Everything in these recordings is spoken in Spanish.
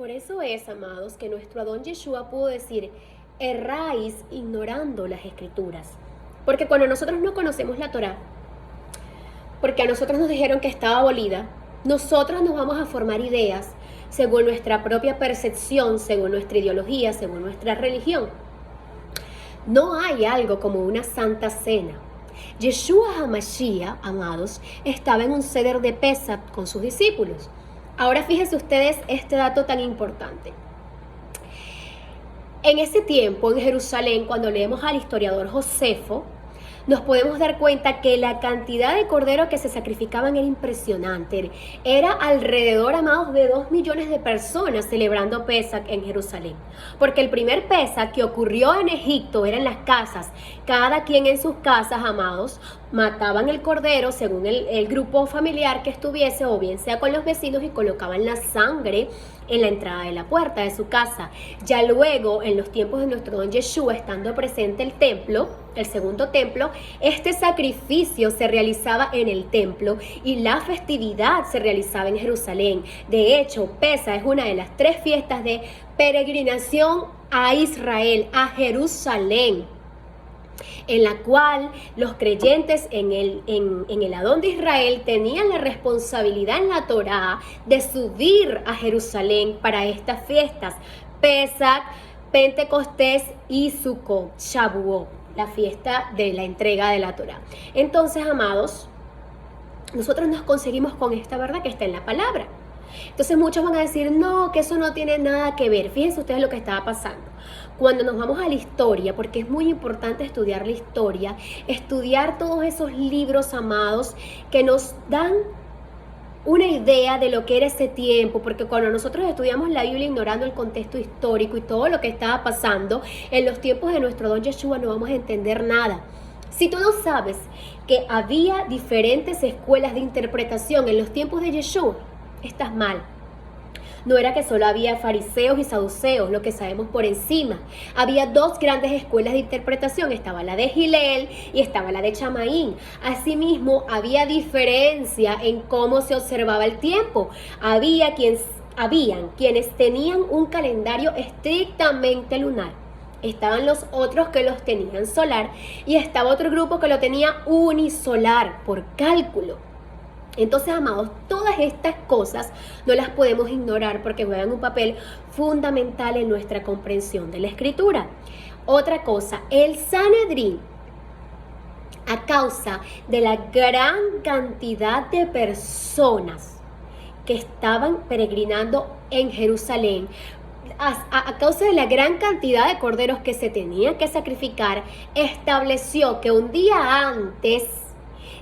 Por eso es, amados, que nuestro Adón Yeshua pudo decir, erráis ignorando las Escrituras. Porque cuando nosotros no conocemos la Torá, porque a nosotros nos dijeron que estaba abolida, nosotros nos vamos a formar ideas según nuestra propia percepción, según nuestra ideología, según nuestra religión. No hay algo como una santa cena. Yeshua HaMashiach, amados, estaba en un ceder de Pesach con sus discípulos. Ahora fíjense ustedes este dato tan importante. En ese tiempo, en Jerusalén, cuando leemos al historiador Josefo, nos podemos dar cuenta que la cantidad de corderos que se sacrificaban era impresionante. Era alrededor, amados, de 2 millones de personas celebrando Pesach en Jerusalén. Porque el primer Pesach que ocurrió en Egipto era en las casas. Cada quien en sus casas, amados, mataban el cordero según el grupo familiar que estuviese, o bien sea con los vecinos, y colocaban la sangre en la entrada de la puerta de su casa. Ya luego, en los tiempos de nuestro don Yeshua, estando presente el templo, el segundo templo, este sacrificio se realizaba en el templo y la festividad se realizaba en Jerusalén. De hecho, Pesach es una de las 3 fiestas de peregrinación a Israel, a Jerusalén, en la cual los creyentes en el Adón de Israel tenían la responsabilidad en la Torá de subir a Jerusalén para estas fiestas: Pesach, Pentecostés y Sukkot, Shavuot, la fiesta de la entrega de la Torá. Entonces, amados, nosotros nos conseguimos con esta verdad que está en la palabra. Entonces muchos van a decir, no, que eso no tiene nada que ver. Fíjense ustedes lo que estaba pasando. Cuando nos vamos a la historia, porque es muy importante estudiar la historia, estudiar todos esos libros, amados, que nos dan una idea de lo que era ese tiempo, porque cuando nosotros estudiamos la Biblia ignorando el contexto histórico y todo lo que estaba pasando en los tiempos de nuestro don Yeshua, no vamos a entender nada. Si tú no sabes que había diferentes escuelas de interpretación en los tiempos de Yeshua, estás mal. No era que solo había fariseos y saduceos, lo que sabemos por encima. Había 2 grandes escuelas de interpretación, estaba la de Gilel y estaba la de Chamaín. Asimismo, había diferencia en cómo se observaba el tiempo. Habían quienes tenían un calendario estrictamente lunar. Estaban los otros que los tenían solar y estaba otro grupo que lo tenía unisolar por cálculo. Entonces, amados, todas estas cosas no las podemos ignorar porque juegan un papel fundamental en nuestra comprensión de la Escritura. Otra cosa, el Sanedrín, a causa de la gran cantidad de personas que estaban peregrinando en Jerusalén, a causa de la gran cantidad de corderos que se tenían que sacrificar, estableció que un día antes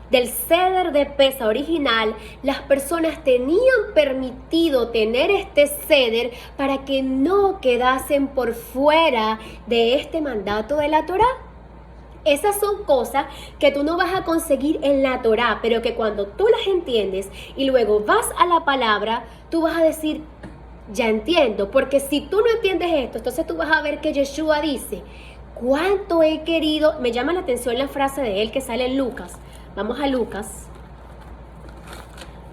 del ceder de Pesach original, las personas tenían permitido tener este ceder para que no quedasen por fuera de este mandato de la Torá. Esas son cosas que tú no vas a conseguir en la Torá, pero que cuando tú las entiendes y luego vas a la palabra, tú vas a decir, ya entiendo, porque si tú no entiendes esto, entonces tú vas a ver que Yeshua dice, cuánto he querido, me llama la atención la frase de él que sale en Lucas. Vamos a Lucas,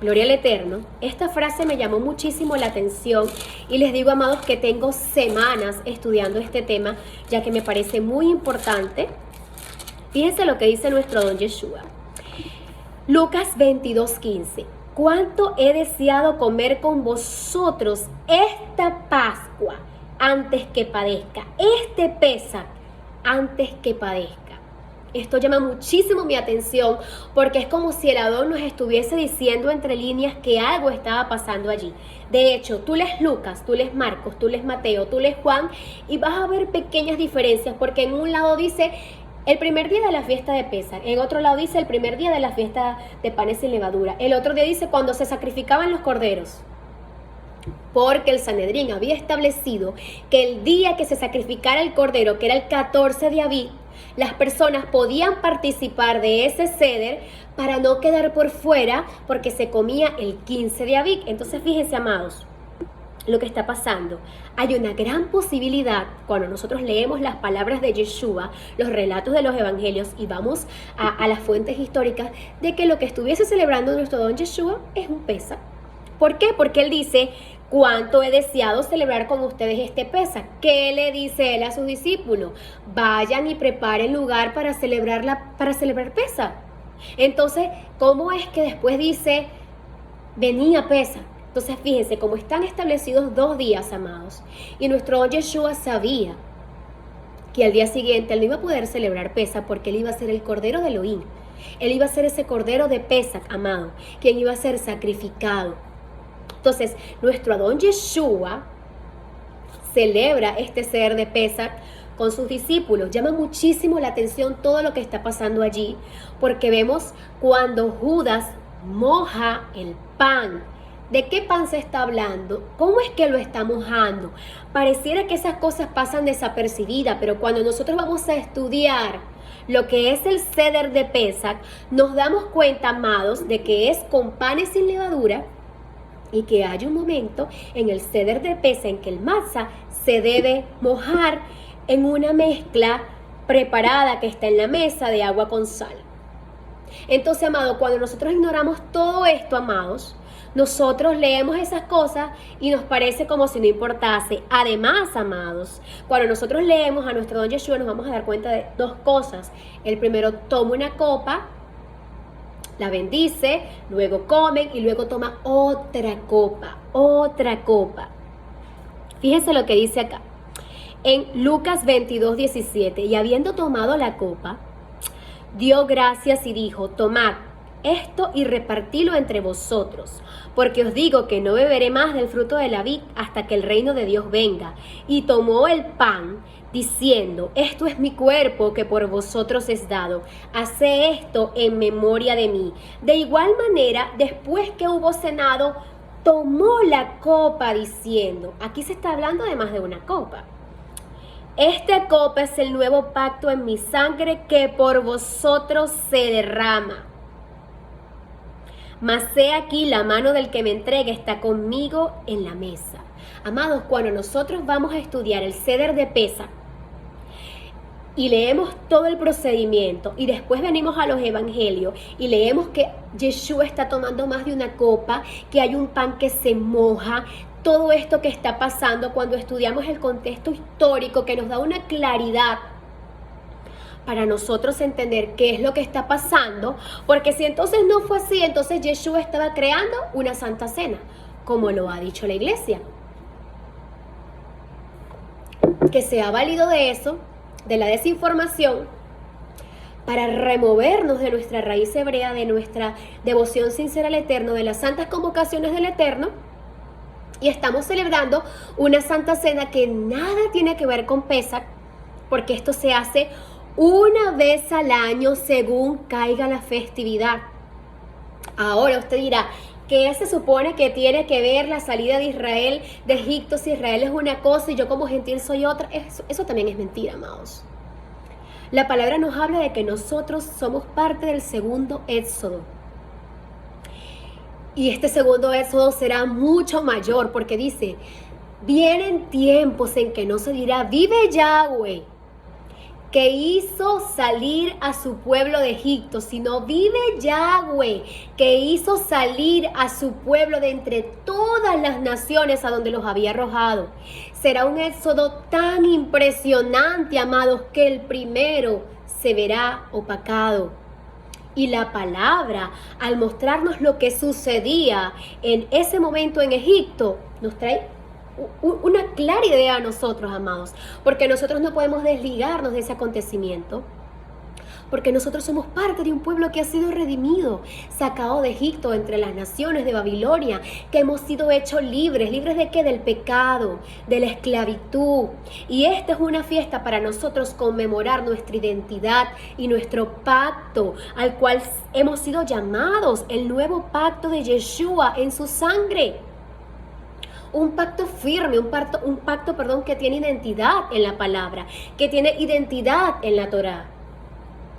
gloria al Eterno. Esta frase me llamó muchísimo la atención y les digo, amados, que tengo semanas estudiando este tema, ya que me parece muy importante. Fíjense lo que dice nuestro don Yeshua. Lucas 22:15. Cuánto he deseado comer con vosotros esta Pascua antes que padezca, este Pesach antes que padezca. Esto llama muchísimo mi atención porque es como si el Adón nos estuviese diciendo entre líneas que algo estaba pasando allí. De hecho, tú lees Lucas, tú lees Marcos, tú lees Mateo, tú lees Juan y vas a ver pequeñas diferencias porque en un lado dice el primer día de la fiesta de Pesach, en otro lado dice el primer día de la fiesta de panes sin levadura, el otro día dice cuando se sacrificaban los corderos. Porque el Sanedrín había establecido que el día que se sacrificara el cordero, que era el 14 de Abib, las personas podían participar de ese ceder para no quedar por fuera porque se comía el 15 de Abib. Entonces fíjense, amados, lo que está pasando. Hay una gran posibilidad cuando nosotros leemos las palabras de Yeshua, los relatos de los evangelios y vamos a las fuentes históricas de que lo que estuviese celebrando nuestro don Yeshua es un Pesach. ¿Por qué? Porque él dice, cuánto he deseado celebrar con ustedes este Pesaj. ¿Qué le dice él a sus discípulos? Vayan y preparen lugar para celebrar Pesaj. Entonces, ¿cómo es que después dice, venía Pesaj? Entonces, fíjense, como están establecidos 2 días, amados, y nuestro don Yeshua sabía que al día siguiente él no iba a poder celebrar Pesaj porque él iba a ser el Cordero de Elohim. Él iba a ser ese Cordero de Pesaj, amado, quien iba a ser sacrificado. Entonces, nuestro Adón Yeshua celebra este Seder de Pesaj con sus discípulos. Llama muchísimo la atención todo lo que está pasando allí, porque vemos cuando Judas moja el pan. ¿De qué pan se está hablando? ¿Cómo es que lo está mojando? Pareciera que esas cosas pasan desapercibidas, pero cuando nosotros vamos a estudiar lo que es el Seder de Pesaj, nos damos cuenta, amados, de que es con panes sin levadura y que hay un momento en el Seder de Pesaj en que el matzá se debe mojar en una mezcla preparada que está en la mesa de agua con sal. Entonces, amados, cuando nosotros ignoramos todo esto, amados, nosotros leemos esas cosas y nos parece como si no importase. Además, amados, cuando nosotros leemos a nuestro don Yeshua nos vamos a dar cuenta de 2 cosas. El primero, toma una copa, la bendice, luego comen y luego toma otra copa. Fíjense lo que dice acá. En Lucas 22:17, y habiendo tomado la copa, dio gracias y dijo, tomad esto y repartilo entre vosotros, porque os digo que no beberé más del fruto de la vid hasta que el reino de Dios venga. Y tomó el pan, diciendo, esto es mi cuerpo que por vosotros es dado, haced esto en memoria de mí. De igual manera, después que hubo cenado, tomó la copa diciendo, aquí se está hablando de más de una copa, esta copa es el nuevo pacto en mi sangre que por vosotros se derrama. Mas he aquí la mano del que me entrega está conmigo en la mesa. Amados, cuando nosotros vamos a estudiar el Seder de Pesaj y leemos todo el procedimiento y después venimos a los evangelios y leemos que Yeshua está tomando más de una copa, que hay un pan que se moja, todo esto que está pasando, cuando estudiamos el contexto histórico que nos da una claridad para nosotros entender qué es lo que está pasando, porque si entonces no fue así, entonces Yeshua estaba creando una santa cena, como lo ha dicho la iglesia. Que se ha valido de eso, de la desinformación, para removernos de nuestra raíz hebrea, de nuestra devoción sincera al Eterno, de las santas convocaciones del Eterno, y estamos celebrando una santa cena que nada tiene que ver con Pesaj, porque esto se hace una vez al año según caiga la festividad. Ahora usted dirá, ¿qué se supone que tiene que ver la salida de Israel de Egipto si Israel es una cosa y yo como gentil soy otra? Eso también es mentira, amados. La palabra nos habla de que nosotros somos parte del segundo éxodo. Y este segundo éxodo será mucho mayor porque dice, vienen tiempos en que no se dirá, vive Yahweh, que hizo salir a su pueblo de Egipto, sino vive Yahweh, que hizo salir a su pueblo de entre todas las naciones a donde los había arrojado. Será un éxodo tan impresionante, amados, que el primero se verá opacado. Y la palabra, al mostrarnos lo que sucedía en ese momento en Egipto, nos trae una clara idea a nosotros, amados, porque nosotros no podemos desligarnos de ese acontecimiento, porque nosotros somos parte de un pueblo que ha sido redimido, sacado de Egipto, entre las naciones de Babilonia, que hemos sido hechos libres. ¿Libres de qué? Del pecado, de la esclavitud. Y esta es una fiesta para nosotros conmemorar nuestra identidad y nuestro pacto, al cual hemos sido llamados, el nuevo pacto de Yeshua en su sangre. Un pacto firme, un pacto que tiene identidad en la palabra, que tiene identidad en la Torá.